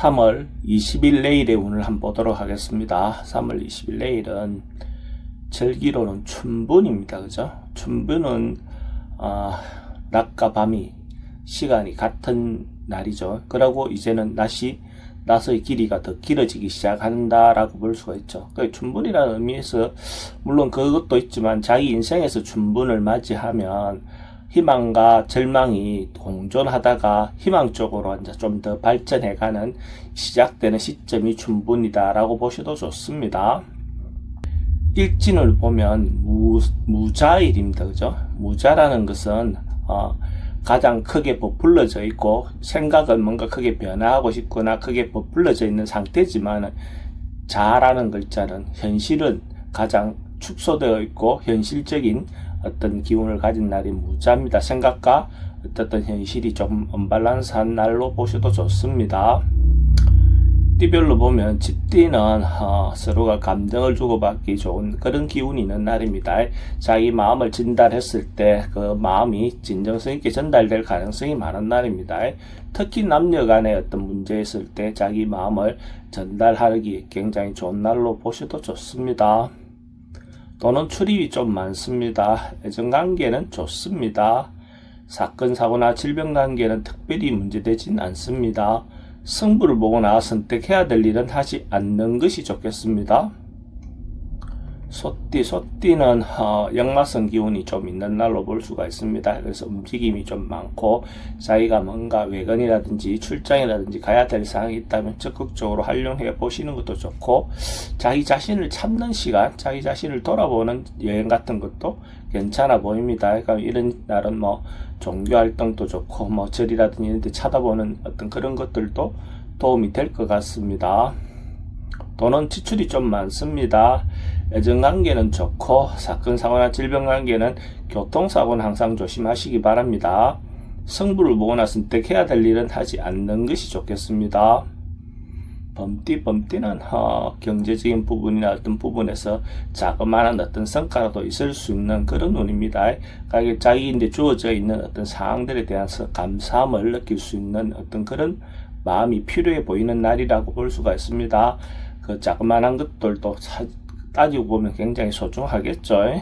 3월 20일 내일의 운을 한번 보도록 하겠습니다. 3월 20일 내일은 절기로는 춘분입니다. 그죠? 춘분은 낮과 밤이 시간이 같은 날이죠. 그러고 이제는 낮의 길이가 더 길어지기 시작한다라고 볼 수가 있죠. 그 춘분이라는 의미에서 물론 그것도 있지만 자기 인생에서 춘분을 맞이하면 희망과 절망이 공존하다가 희망 쪽으로 이제 좀 더 발전해가는 시작되는 시점이 춘분이다라고 보셔도 좋습니다. 일진을 보면 무자일입니다. 그죠? 무자라는 것은 가장 크게 부풀러져 있고 생각은 뭔가 크게 변화하고 싶거나 크게 부풀러져 있는 상태지만 자라는 글자는 현실은 가장 축소되어 있고 현실적인 어떤 기운을 가진 날이 무자입니다. 생각과 어떤 현실이 좀 언밸런스한 날로 보셔도 좋습니다. 띠별로 보면 집띠는 서로가 감정을 주고받기 좋은 그런 기운이 있는 날입니다. 자기 마음을 전달했을 때 그 마음이 진정성 있게 전달될 가능성이 많은 날입니다. 특히 남녀 간의 어떤 문제 있을 때 자기 마음을 전달하기 굉장히 좋은 날로 보셔도 좋습니다. 또는 출입이 좀 많습니다. 애정관계는 좋습니다. 사건, 사고나 질병관계는 특별히 문제되진 않습니다. 승부를 보거나 선택해야 될 일은 하지 않는 것이 좋겠습니다. 소띠는 역마성 기운이 좀 있는 날로 볼 수가 있습니다. 그래서 움직임이 좀 많고 자기가 뭔가 외근이라든지 출장이라든지 가야 될 사항이 있다면 적극적으로 활용해 보시는 것도 좋고 자기 자신을 찾는 시간, 자기 자신을 돌아보는 여행 같은 것도 괜찮아 보입니다. 그러니까 이런 날은 종교 활동도 좋고 절이라든지 이런 데 찾아보는 어떤 그런 것들도 도움이 될 것 같습니다. 돈은 지출이 좀 많습니다. 애정관계는 좋고 사건, 사고나 질병관계는 교통사고는 항상 조심하시기 바랍니다. 승부를 보거나 선택해야 될 일은 하지 않는 것이 좋겠습니다. 범띠는 경제적인 부분이나 어떤 부분에서 자그마한 어떤 성과도 있을 수 있는 그런 운입니다. 자기인데 주어져 있는 어떤 상황들에 대해서 감사함을 느낄 수 있는 어떤 그런 마음이 필요해 보이는 날이라고 볼 수가 있습니다. 그 자그마한 것들도 따지고 보면 굉장히 소중하겠죠.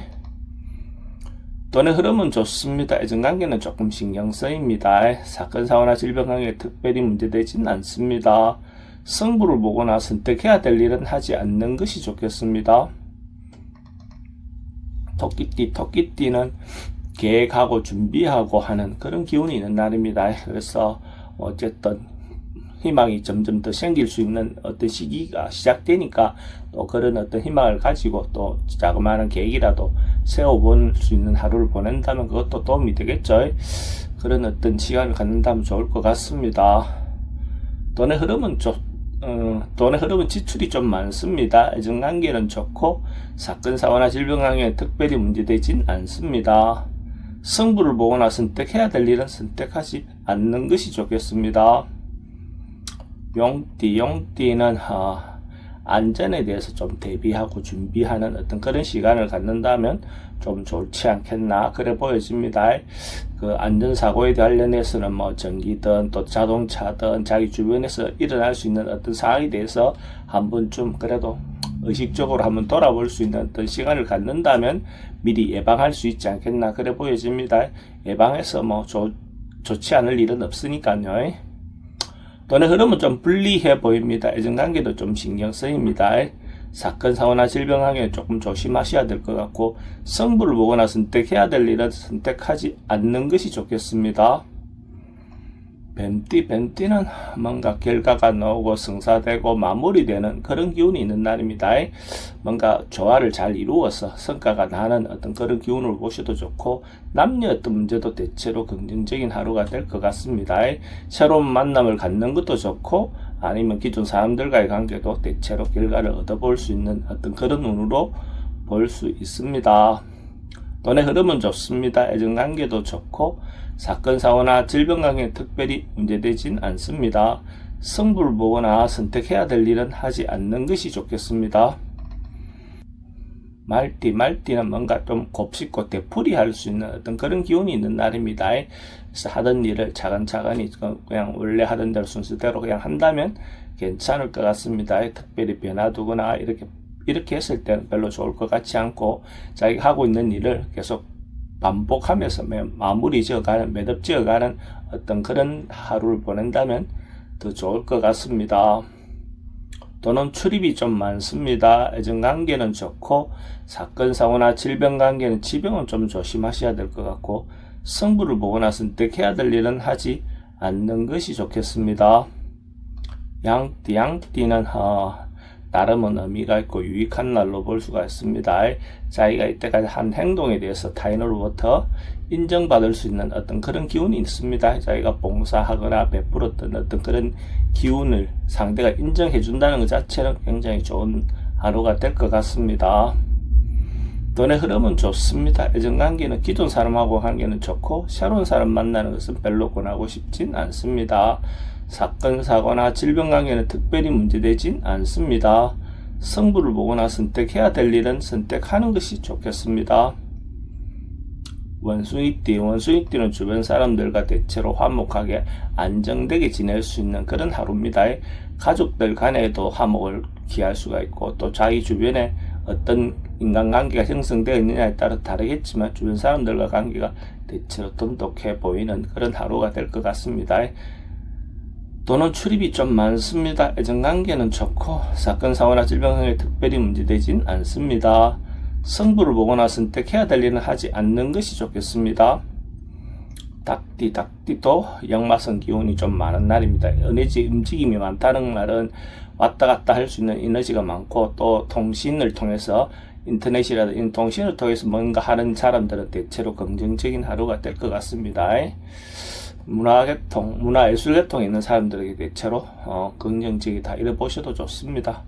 돈의 흐름은 좋습니다. 애정관계는 조금 신경 쓰입니다. 사건, 사고나 질병관계에 특별히 문제되지는 않습니다. 승부를 보거나 선택해야 될 일은 하지 않는 것이 좋겠습니다. 토끼띠는 계획하고 준비하고 하는 그런 기운이 있는 날입니다. 그래서 어쨌든 희망이 점점 더 생길 수 있는 어떤 시기가 시작되니까 또 그런 어떤 희망을 가지고 또 자그마한 계획이라도 세워볼 수 있는 하루를 보낸다면 그것도 도움이 되겠죠. 그런 어떤 시간을 갖는다면 좋을 것 같습니다. 돈의 흐름은 지출이 좀 많습니다. 애정관계는 좋고 사건, 사고나 질병관계에 특별히 문제되진 않습니다. 승부를 보거나 선택해야 될 일은 선택하지 않는 것이 좋겠습니다. 용띠는 안전에 대해서 좀 대비하고 준비하는 어떤 그런 시간을 갖는다면 좀 좋지 않겠나 그래 보여집니다. 그 안전사고에 관련해서는 전기든 또 자동차든 자기 주변에서 일어날 수 있는 어떤 상황에 대해서 한 번쯤 그래도 의식적으로 한번 돌아볼 수 있는 어떤 시간을 갖는다면 미리 예방할 수 있지 않겠나 그래 보여집니다. 예방해서 좋지 않을 일은 없으니까요. 돈의 흐름은 좀 불리해 보입니다. 애정관계도 좀 신경 쓰입니다. 사건, 사고나 질병관계는 조금 조심하셔야 될 것 같고 승부를 보거나 선택해야 될 일은 선택하지 않는 것이 좋겠습니다. 뱀띠는 뭔가 결과가 나오고 성사되고 마무리되는 그런 기운이 있는 날입니다. 뭔가 조화를 잘 이루어서 성과가 나는 어떤 그런 기운을 보셔도 좋고 남녀 어떤 문제도 대체로 긍정적인 하루가 될 것 같습니다. 새로운 만남을 갖는 것도 좋고 아니면 기존 사람들과의 관계도 대체로 결과를 얻어볼 수 있는 어떤 그런 운으로 볼 수 있습니다. 돈의 흐름은 좋습니다. 애정관계도 좋고 사건, 사고나 질병관계에 특별히 문제되진 않습니다. 승부를 보거나 선택해야 될 일은 하지 않는 것이 좋겠습니다. 말띠는 뭔가 좀 곱씹고 되풀이할 수 있는 어떤 그런 기운이 있는 날입니다. 그래서 하던 일을 차근차근히 그냥 원래 하던 대로 순서대로 그냥 한다면 괜찮을 것 같습니다. 특별히 변화두거나 이렇게 했을 때는 별로 좋을 것 같지 않고 자기가 하고 있는 일을 계속 반복하면서 마무리 지어가는, 매듭 지어가는 어떤 그런 하루를 보낸다면 더 좋을 것 같습니다. 또는 출입이 좀 많습니다. 애정관계는 좋고 사건, 사고나 질병 관계는 지병은 좀 조심하셔야 될 것 같고 승부를 보거나 선택해야 될 일은 하지 않는 것이 좋겠습니다. 양띠는 나름은 의미가 있고 유익한 날로 볼 수가 있습니다. 자기가 이때까지 한 행동에 대해서 타인으로부터 인정받을 수 있는 어떤 그런 기운이 있습니다. 자기가 봉사하거나 베풀었던 어떤 그런 기운을 상대가 인정해 준다는 것 자체는 굉장히 좋은 하루가 될 것 같습니다. 돈의 흐름은 좋습니다. 애정관계는 기존 사람하고 관계는 좋고 새로운 사람 만나는 것은 별로 권하고 싶진 않습니다. 사건, 사고나 질병 관계는 특별히 문제되진 않습니다. 승부를 보거나 선택해야 될 일은 선택하는 것이 좋겠습니다. 원숭이띠는 주변 사람들과 대체로 화목하게 안정되게 지낼 수 있는 그런 하루입니다. 가족들 간에도 화목을 기할 수가 있고 또 자기 주변에 어떤 인간관계가 형성되어 있느냐에 따라 다르겠지만 주변 사람들과 관계가 대체로 돈독해 보이는 그런 하루가 될 것 같습니다. 또는 출입이 좀 많습니다. 애정관계는 좋고 사건, 사고나 질병 등에 특별히 문제되진 않습니다. 승부를 보거나 선택해야 될 일은 하지 않는 것이 좋겠습니다. 닭띠도 역마성 기운이 좀 많은 날입니다. 에너지 움직임이 많다는 말은 왔다 갔다 할 수 있는 에너지가 많고 또 통신을 통해서 인터넷이라든지 통신을 통해서 뭔가 하는 사람들은 대체로 긍정적인 하루가 될 것 같습니다. 문화계통, 문화예술계통에 있는 사람들에게 대체로 긍정적이다 이래 보셔도 좋습니다.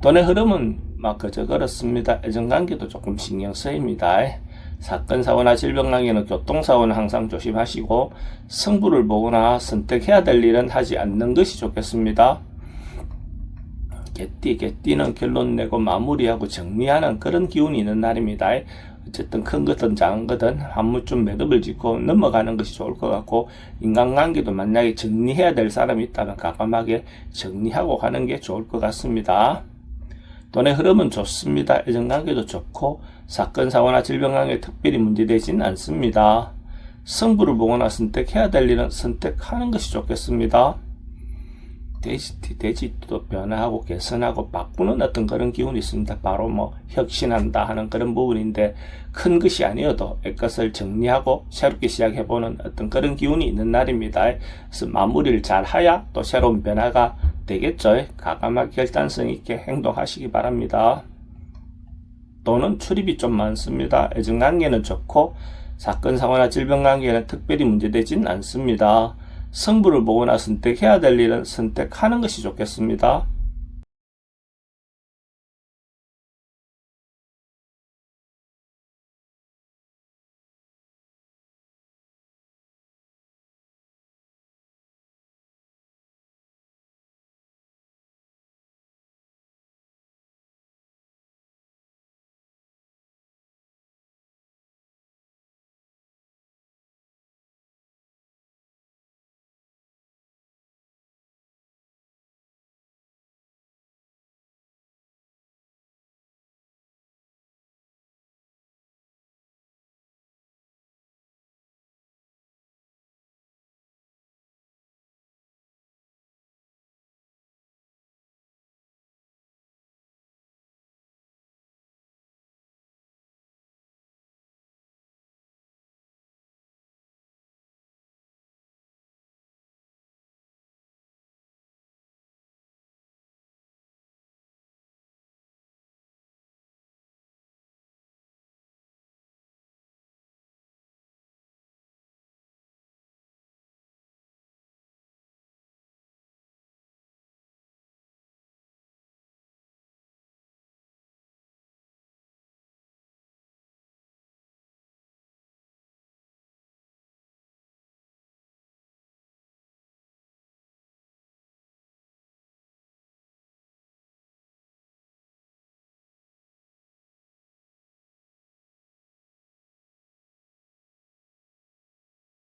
돈의 흐름은 그저 그렇습니다. 애정관계도 조금 신경 쓰입니다. 사건, 사고나 질병 관계는 교통사고는 항상 조심하시고 승부를 보거나 선택해야 될 일은 하지 않는 것이 좋겠습니다. 개띠는 결론 내고 마무리하고 정리하는 그런 기운이 있는 날입니다. 어쨌든 큰 거든 작은 거든 한 번쯤 매듭을 짓고 넘어가는 것이 좋을 것 같고 인간관계도 만약에 정리해야 될 사람이 있다면 과감하게 정리하고 가는 게 좋을 것 같습니다. 돈의 흐름은 좋습니다. 애정관계도 좋고 사건, 사고나 질병 관계에 특별히 문제되진 않습니다. 승부를 보거나 선택해야 될 일은 선택하는 것이 좋겠습니다. 돼지도 변화하고 개선하고 바꾸는 어떤 그런 기운이 있습니다. 바로 혁신한다 하는 그런 부분인데 큰 것이 아니어도 애것을 정리하고 새롭게 시작해보는 어떤 그런 기운이 있는 날입니다. 그래서 마무리를 잘 해야 또 새로운 변화가 되겠죠. 과감하게 결단성 있게 행동하시기 바랍니다. 또는 출입이 좀 많습니다. 애정관계는 좋고 사건, 사고나 질병 관계는 특별히 문제되진 않습니다. 승부를 보거나 선택해야 될 일은 선택하는 것이 좋겠습니다.